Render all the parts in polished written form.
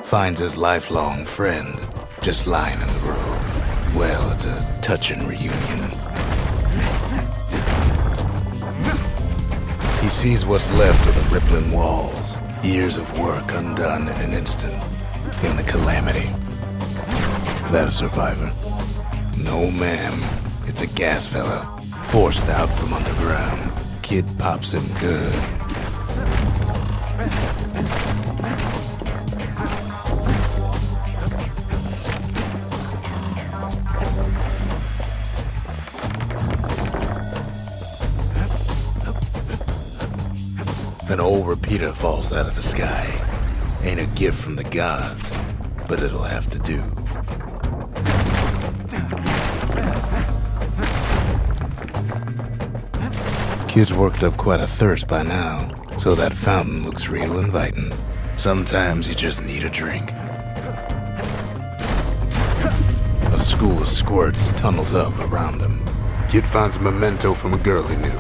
finds his lifelong friend just lying in the road. Well, it's a touching reunion. He sees what's left of the rippling walls, years of work undone in an instant, in the calamity. That a survivor? No, ma'am. It's a gas fella, forced out from underground. Kid pops him good. An old repeater falls out of the sky. Ain't a gift from the gods, but it'll have to do. Kid's worked up quite a thirst by now, so that fountain looks real inviting. Sometimes you just need a drink. A school of squirts tunnels up around him. Kid finds a memento from a girl he knew.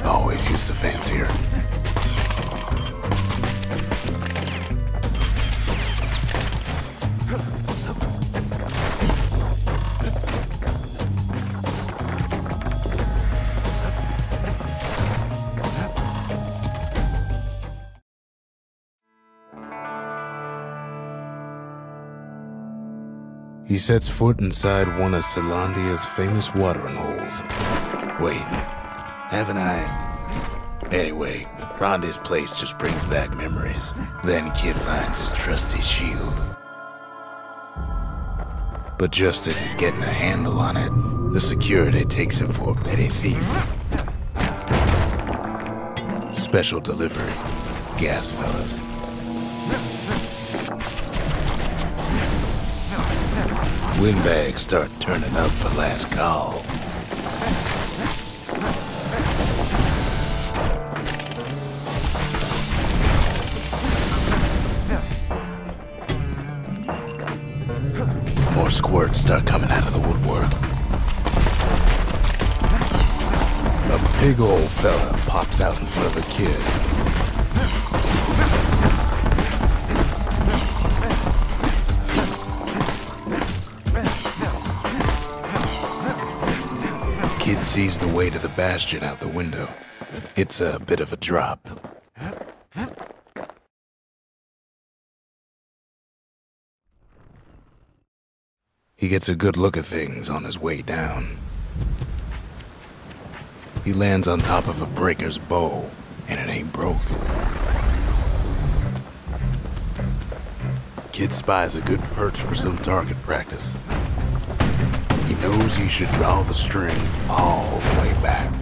Always used to fancy her. He sets foot inside one of Celandia's famous watering holes. Wait, haven't I? Anyway, Rhonda's place just brings back memories. Then Kid finds his trusty shield. But just as he's getting a handle on it, the security takes him for a petty thief. Special delivery, gas fellas. Windbags start turning up for last call. More squirts start coming out of the woodwork. A big old fella pops out in front of the kid. Kid sees the way to the Bastion out the window. It's a bit of a drop. He gets a good look at things on his way down. He lands on top of a breaker's bow, and it ain't broke. Kid spies a good perch for some target practice. He knows he should draw the string all the way back.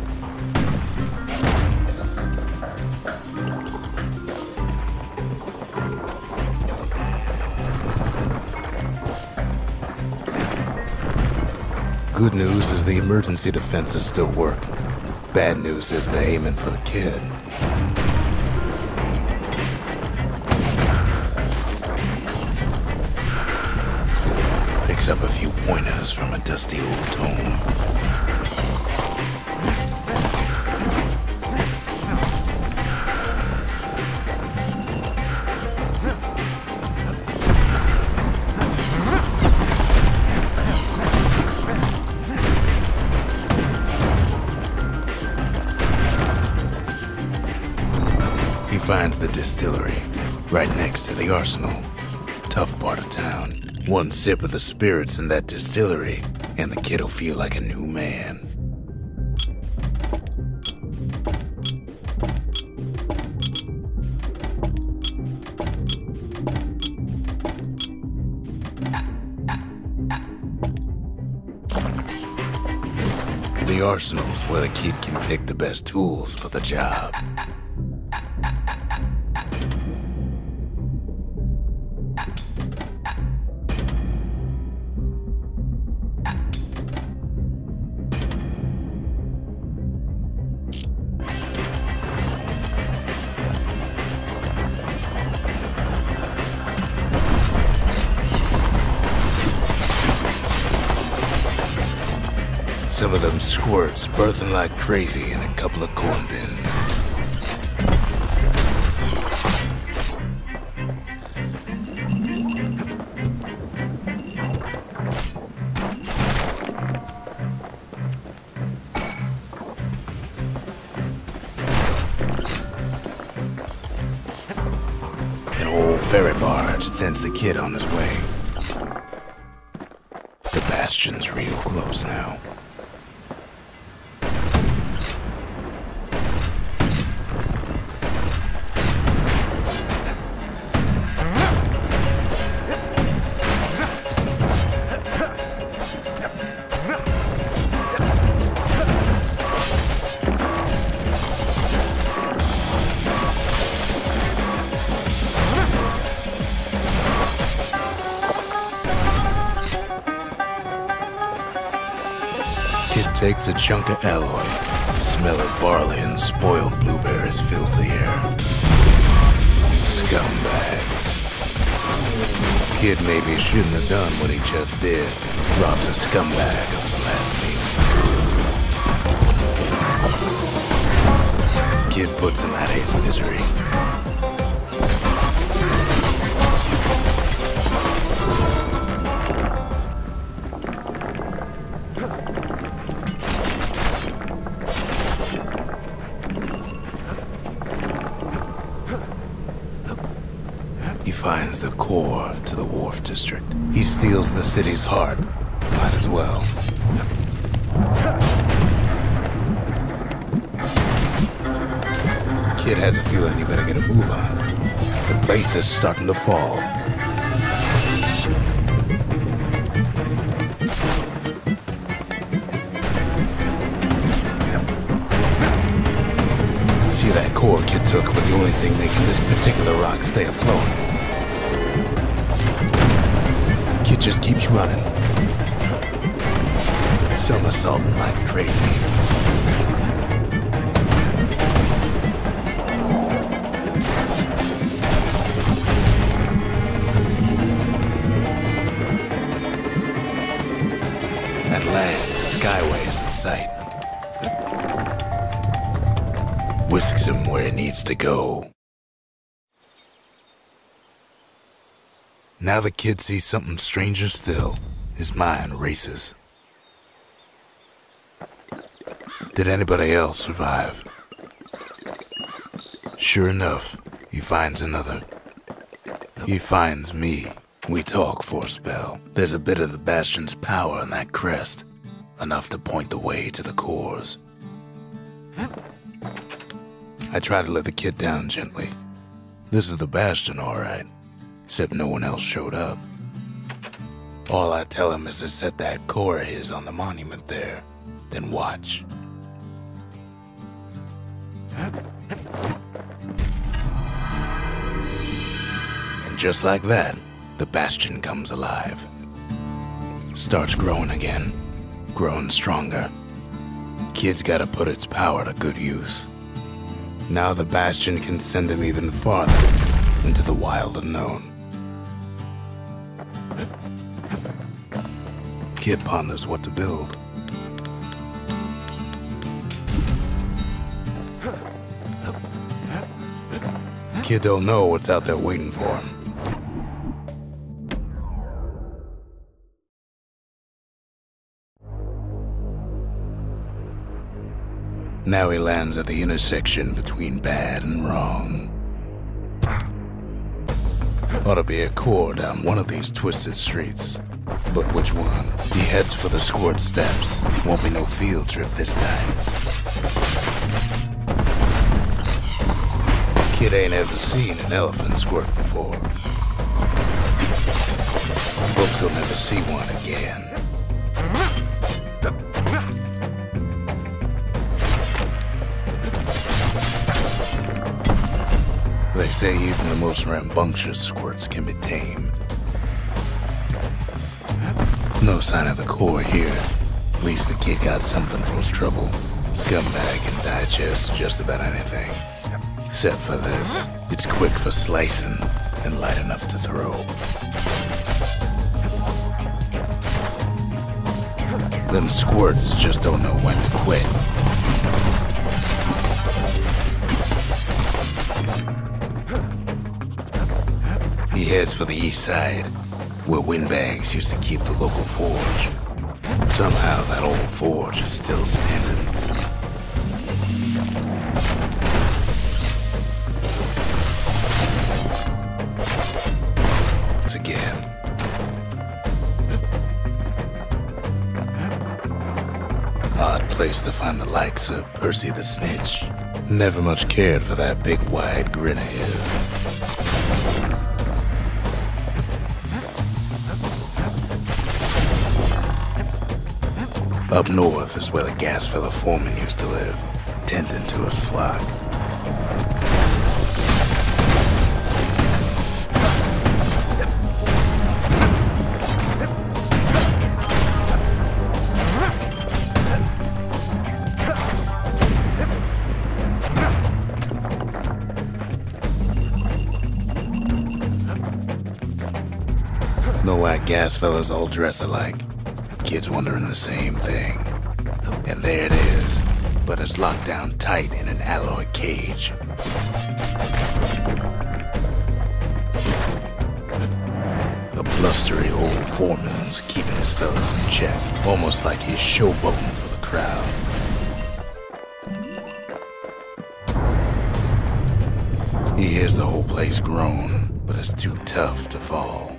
Good news is the emergency defenses still work. Bad news is they're aiming for the kid. Picks up a few pointers from a dusty old tome. He finds the distillery, right next to the arsenal. Tough part of town. One sip of the spirits in that distillery, and the kid'll feel like a new man. The arsenal's where the kid can pick the best tools for the job. Some of them squirts birthing like crazy in a couple of corn bins. ferry barge sends the kid on his way. The Bastion's real close now. Takes a chunk of alloy. Smell of barley and spoiled blueberries fills the air. Scumbags. Kid maybe shouldn't have done what he just did. Robs a scumbag of his last meal. Kid puts him out of his misery. He finds the core to the wharf district. He steals the city's heart. Might as well. Kid has a feeling he better get a move on. The place is starting to fall. See, that core Kid took was the only thing making this particular rock stay afloat. Kid just keeps running, somersaulting like crazy. At last, the skyway is in sight. Whisks him where he needs to go. Now the kid sees something stranger still. His mind races. Did anybody else survive? Sure enough, he finds another. He finds me. We talk for a spell. There's a bit of the Bastion's power in that crest. Enough to point the way to the cores. I try to let the kid down gently. This is the Bastion, all right. Except no one else showed up. All I tell him is to set that core of his on the monument there, then watch. And just like that, the Bastion comes alive. Starts growing again, growing stronger. Kid's gotta put its power to good use. Now the Bastion can send him even farther into the wild unknown. Kid ponders what to build. Kid don't know what's out there waiting for him. Now he lands at the intersection between bad and wrong. Ought to be a core down one of these twisted streets. But which one? He heads for the squirt steps. Won't be no field trip this time. Kid ain't ever seen an elephant squirt before. Hopes he'll never see one again. They say even the most rambunctious squirts can be tamed. No sign of the core here. At least the kid got something for his trouble. Scumbag can digest just about anything. Except for this. It's quick for slicing and light enough to throw. Them squirts just don't know when to quit. He heads for the east side, where windbags used to keep the local forge. Somehow that old forge is still standing. once again. Odd place to find the likes of Percy the Snitch. Never much cared for that big wide grin of his. Up north is where the gas fella foreman used to live, tending to his flock. Know why gas fellas all dress alike? Kids wondering the same thing. And there it is, but it's locked down tight in an alloy cage. The blustery old foreman's keeping his fellas in check, almost like he's showboating for the crowd. He hears the whole place groan, but it's too tough to fall.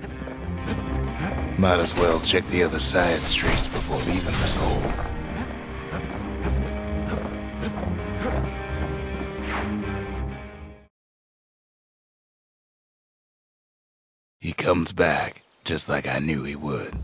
Might as well check the other side streets before leaving this hole. He comes back, just like I knew he would.